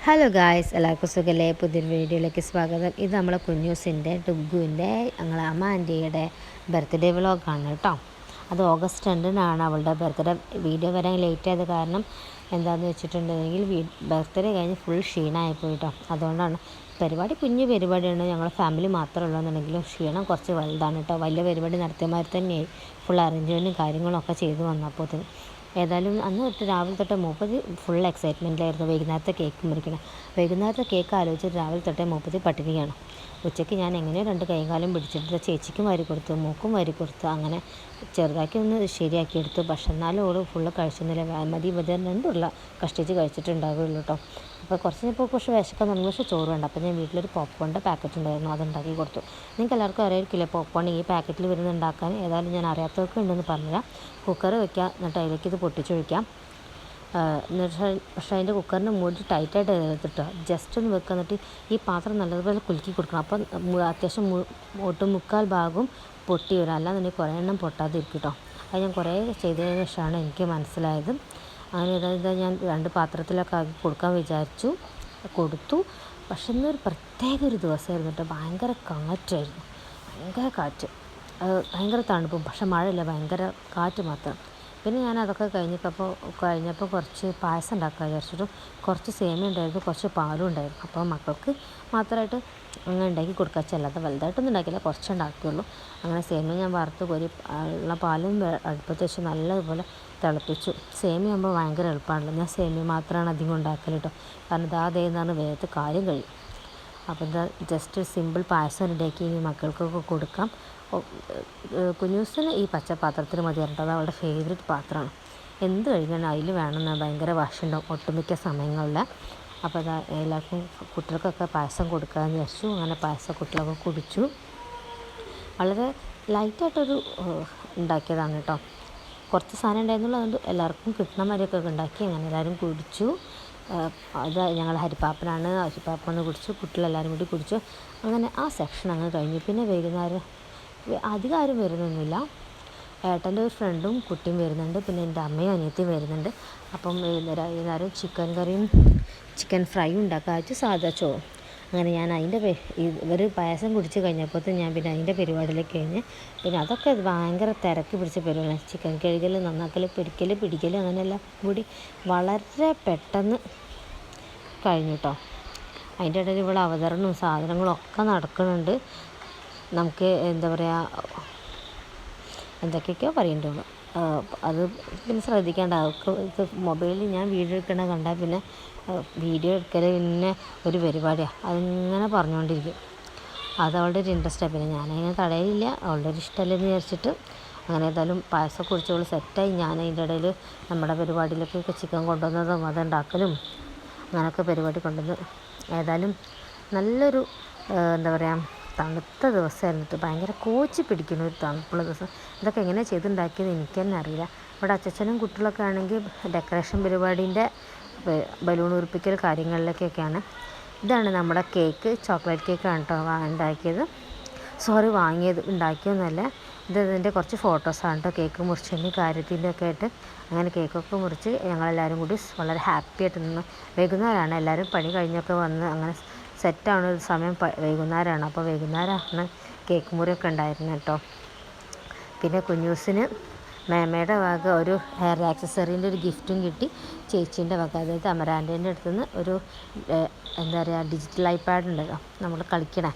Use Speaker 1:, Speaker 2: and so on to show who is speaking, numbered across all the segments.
Speaker 1: Hello guys, എല്ലാവർക്കും സുഖല്ലേ? പുതിയൊരു വീഡിയോയിലേക്ക് സ്വാഗതം. ഇത് നമ്മളെ കുഞ്ഞൂസിൻ്റെ ഡുഗുവിൻ്റെ ഞങ്ങളെ അമ്മ ആൻറ്റിയുടെ ബർത്ത്ഡേ വ്ളോഗാണ് കേട്ടോ. അത് ഓഗസ്റ്റ് 2-നാണ് അവളുടെ ബർത്ത്ഡേ. വീഡിയോ വരാൻ ലേറ്റ് ആയത് കാരണം എന്താണെന്ന് വെച്ചിട്ടുണ്ടെങ്കിൽ ബർത്ത്ഡേ കഴിഞ്ഞ് ഫുൾ ക്ഷീണമായി പോയിട്ടോ. അതുകൊണ്ടാണ് കുഞ്ഞു പരിപാടിയാണ്, ഞങ്ങൾ ഫാമിലി മാത്രമേ ഉള്ളൂന്നുണ്ടെങ്കിലും ക്ഷീണം കുറച്ച് വലുതാണ് കേട്ടോ. വലിയ പരിപാടി നടത്തിയമാതിരി തന്നെയായി ഫുൾ അറേഞ്ച്മെൻറ്റും കാര്യങ്ങളൊക്കെ ചെയ്തു വന്നപ്പോൾ ഏതായാലും അന്ന് തൊട്ട് രാവിലെ തൊട്ട് മൂപ്പത് ഫുൾ എക്സൈറ്റ്മെൻറ്റിലായിരുന്നു. വൈകുന്നേരത്തെ കേക്ക് മുറിക്കണം. വൈകുന്നേരത്തെ കേക്ക് ആലോചിച്ചിട്ട് രാവിലെ തൊട്ടേ മൂപ്പത് പട്ടിണിയാണ്. ഉച്ചയ്ക്ക് ഞാൻ എങ്ങനെയോ 2 കൈകാലും പിടിച്ചിട്ട് ചേച്ചിക്കും വാരി കൊടുത്തു, മൂക്കും വാരി കൊടുത്തു. അങ്ങനെ ചെറുതാക്കി ഒന്ന് ശരിയാക്കി എടുത്തു. പക്ഷെ എന്നാലും ഓട് ഫുള്ള് കഴിച്ചൊന്നുമില്ല. മതി 2 ഉരുള കഷ്ടിച്ച് കഴിച്ചിട്ടുണ്ടാവുകയുള്ളൂ കേട്ടോ. അപ്പോൾ കുറച്ച് വിശക്കാൻ തുടങ്ങി. പക്ഷേ ചോറ് വേണ്ട. അപ്പോൾ ഞാൻ വീട്ടിലൊരു പോപ്കോണിൻ്റെ പാക്കറ്റ് ഉണ്ടായിരുന്നു, അതുണ്ടാക്കി കൊടുത്തു. നിങ്ങൾക്ക് എല്ലാവർക്കും അറിയായിരിക്കില്ല പോപ്കോൺ ഈ പാക്കറ്റിൽ വരുന്ന ഉണ്ടാക്കാൻ. ഏതായാലും ഞാൻ അറിയാത്തവർക്ക് ഉണ്ടെന്ന് പറഞ്ഞുതരാം. കുക്കർ വയ്ക്കുക, എന്നിട്ട് അതിലേക്ക് ഇത് പൊട്ടിച്ചൊഴിക്കാം. പക്ഷേ അതിൻ്റെ കുക്കറിൻ്റെ മൂടി ടൈറ്റായിട്ട് എടുത്തിട്ടോ ജസ്റ്റ് ഒന്ന് വെക്കുക. എന്നിട്ട് ഈ പാത്രം നല്ലതുപോലെ കുലുക്കി കൊടുക്കണം. അപ്പം അത്യാവശ്യം മുക്കാൽ ഭാഗവും പൊട്ടി വരും. അല്ലാന്നുണ്ടെങ്കിൽ കുറേ എണ്ണം പൊട്ടാതിരിക്കും കേട്ടോ. അത് ഞാൻ കുറേ ചെയ്തതിന് ശേഷമാണ് എനിക്ക് മനസ്സിലായത്. അങ്ങനെ ഇതാ ഞാൻ 2 പാത്രത്തിലൊക്കെ ആക്കി കൊടുക്കാൻ വിചാരിച്ചു, കൊടുത്തു. പക്ഷെ ഇന്നൊരു പ്രത്യേക ഒരു ദിവസമായിരുന്നു കേട്ടോ. ഭയങ്കര കാറ്റായിരുന്നു, ഭയങ്കര കാറ്റ്, ഭയങ്കര തണുപ്പും. പക്ഷെ മഴയില്ല, ഭയങ്കര കാറ്റ് മാത്രം. പിന്നെ ഞാൻ അതൊക്കെ കഴിഞ്ഞപ്പോൾ കുറച്ച് പായസം ഉണ്ടാക്കാൻ വിചാരിച്ചിട്ട് കുറച്ച് സേമിയ ഉണ്ടായിരുന്നു, കുറച്ച് പാലും ഉണ്ടായിരുന്നു. അപ്പോൾ മക്കൾക്ക് മാത്രമായിട്ട് അങ്ങനെ ഉണ്ടാക്കി കൊടുക്കാൻ, അല്ലാതെ വലുതായിട്ടൊന്നും ഉണ്ടാക്കില്ല, കുറച്ച് ഉണ്ടാക്കിയുള്ളൂ. അങ്ങനെ സേമിയ ഞാൻ വറുത്ത് കോരി ഉള്ള പാലും അടുപ്പത്ത് വെച്ച് നല്ലതുപോലെ തിളപ്പിച്ചു. സേമിയ ആകുമ്പോൾ ഭയങ്കര എളുപ്പമാണല്ലോ. ഞാൻ സേമിയ മാത്രമാണ് അധികം ഉണ്ടാക്കൽ കേട്ടോ. കാരണം അതേന്നാണ് വേഗത്ത് കാര്യം കഴിയും. അപ്പോൾ എന്താ ജസ്റ്റ് സിമ്പിൾ പായസം റെഡിയാക്കി മക്കൾക്കൊക്കെ കൊടുക്കാം. കുഞ്ഞൂസിന് ഈ പച്ച പാത്രത്തിൽ മതി കേട്ടോ. അത് അവളുടെ ഫേവറേറ്റ് പാത്രമാണ്. എന്ത് കഴിക്കണം അതിൽ വേണമെന്ന് ഭയങ്കര വാശിയുണ്ടാവും ഒട്ടുമിക്ക സമയങ്ങളിൽ. അപ്പോൾ അത് എല്ലാവർക്കും കുട്ടികൾക്കൊക്കെ പായസം കൊടുക്കാമെന്ന് വിചാരിച്ചു. അങ്ങനെ പായസം കുട്ടികളൊക്കെ കുടിച്ചു. വളരെ ലൈറ്റായിട്ടൊരു ഉണ്ടാക്കിയതാണ് കേട്ടോ. കുറച്ച് സാധനം ഉണ്ടായിരുന്നുള്ളൂ, അതുകൊണ്ട് എല്ലാവർക്കും കിട്ടണ മാതിരിയൊക്കെ ഉണ്ടാക്കി. അങ്ങനെ എല്ലാവരും കുടിച്ചു. അത് ഞങ്ങൾ ഹരിപ്പാപ്പനാണ്, ഹരിപ്പാപ്പന്ന് കുടിച്ചു, കുട്ടികളെല്ലാവരും കൂടി കുടിച്ചു. അങ്ങനെ ആ സെക്ഷൻ അങ്ങ് കഴിഞ്ഞു. പിന്നെ വൈകുന്നേരം അധികം ആരും വരുന്നൊന്നുമില്ല. ഏട്ടൻ്റെ ഒരു ഫ്രണ്ടും കുട്ടിയും വരുന്നുണ്ട്, പിന്നെ എൻ്റെ അമ്മയും അനിയത്തിയും വരുന്നുണ്ട്. അപ്പം വൈകുന്നേരം ചിക്കൻ കറിയും ചിക്കൻ ഫ്രൈയും ഉണ്ടാക്കാൻ വെച്ചു, സാധാ ചോറും. അങ്ങനെ ഞാൻ ഇവർ പായസം കുടിച്ച് കഴിഞ്ഞപ്പോൾ ഞാൻ പിന്നെ അതിൻ്റെ പരിപാടിയിലേക്ക് കഴിഞ്ഞ്. പിന്നെ അതൊക്കെ ഭയങ്കര തിരക്ക് പിടിച്ച പരിപാടിയാണ്. ചിക്കൻ കഴുകൽ, നന്നാക്കൽ, പിടിക്കൽ അങ്ങനെയെല്ലാം കൂടി വളരെ പെട്ടെന്ന് കഴിഞ്ഞു കേട്ടോ. അതിൻ്റെ ഇടയിൽ ഇവിടെ അവതരണവും സാധനങ്ങളും ഒക്കെ നടക്കുന്നുണ്ട്. നമുക്ക് എന്താ പറയുക, എന്തൊക്കെയൊക്കെയോ പറയേണ്ടതുള്ളൂ. അത് പിന്നെ ശ്രദ്ധിക്കേണ്ട. ഇത് മൊബൈലിൽ ഞാൻ വീഡിയോ എടുക്കണ കണ്ടാൽ പിന്നെ വീഡിയോ എടുക്കൽ പിന്നെ ഒരു പരിപാടിയാണ്, അതിങ്ങനെ പറഞ്ഞുകൊണ്ടിരിക്കും. അത് അവളുടെ ഒരു ഇൻട്രസ്റ്റാണ്. പിന്നെ ഞാനതിനെ തടയില്ല, അവളുടെ ഒരു ഇഷ്ടമല്ലെന്ന് വിചാരിച്ചിട്ട്. അങ്ങനെ ഏതായാലും പായസം കുടിച്ചവൾ സെറ്റായി. ഞാൻ അതിൻ്റെ ഇടയിൽ നമ്മുടെ പരിപാടിയിലൊക്കെ ചിക്കൻ കൊണ്ടുവന്നതും അതുണ്ടാക്കലും അങ്ങനെയൊക്കെ പരിപാടി കൊണ്ടുവന്ന്. ഏതായാലും നല്ലൊരു എന്താ പറയുക, തണുത്ത ദിവസമായിരുന്നിട്ട് ഭയങ്കര കോച്ചി പിടിക്കുന്ന ഒരു തണുപ്പുള്ള ദിവസം. ഇതൊക്കെ എങ്ങനെ ചെയ്തുണ്ടാക്കിയത് എനിക്ക് തന്നെ അറിയില്ല. ഇവിടെ അച്ഛനും കുട്ടികളൊക്കെ ആണെങ്കിൽ ഡെക്കറേഷൻ പരിപാടീൻ്റെ ബലൂൺ ഉറപ്പിക്കൽ കാര്യങ്ങളിലേക്കൊക്കെയാണ്. ഇതാണ് നമ്മുടെ കേക്ക്, ചോക്ലേറ്റ് കേക്കാണ് കേട്ടോ ഉണ്ടാക്കിയത്. വാങ്ങിയത്, ഉണ്ടാക്കിയൊന്നുമല്ല. ഇതിൻ്റെ കുറച്ച് ഫോട്ടോസാണ് കേട്ടോ. കേക്ക് മുറിച്ചതിൻ്റെ കാര്യത്തിൻ്റെ ഒക്കെ ആയിട്ട് അങ്ങനെ കേക്കൊക്കെ മുറിച്ച് ഞങ്ങളെല്ലാവരും കൂടി വളരെ ഹാപ്പി ആയിട്ട് നിന്ന്. വൈകുന്നേരമാണ്, എല്ലാവരും പണി കഴിഞ്ഞൊക്കെ വന്ന് അങ്ങനെ സെറ്റാണ് ഒരു സമയം. വൈകുന്നേരമാണ്. അപ്പോൾ വൈകുന്നേരമാണ് കേക്ക് മുറിയൊക്കെ ഉണ്ടായിരുന്നു കേട്ടോ. പിന്നെ കുഞ്ഞൂസിന് മേമയുടെ വക ഒരു ഹെയർ ആക്സസറീൻ്റെ ഒരു ഗിഫ്റ്റും കിട്ടി. ചേച്ചീൻ്റെ വക, അതായത് അമരാൻ്റേൻ്റെ അടുത്തുനിന്ന് ഒരു എന്താ പറയുക, ഡിജിറ്റൽ ഐപാഡ് ഉണ്ടല്ലോ നമ്മൾ കളിക്കണേ,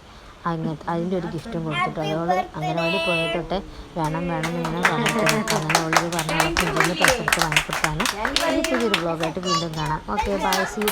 Speaker 1: അതിൻ്റെ ഒരു ഗിഫ്റ്റും കൊടുത്തിട്ട്. അതോട് അംഗനവാടി പോയതൊട്ടെ വേണം ഇങ്ങനെ പറഞ്ഞിട്ട് അങ്ങനെ ഉള്ളത് പറഞ്ഞാൽ കുഞ്ഞിന് പൈസ വാങ്ങിക്കൊടുത്താണ്. പുതിയൊരു വ്ളോഗായിട്ട് വീണ്ടും കാണാം. Okay, bye, see U.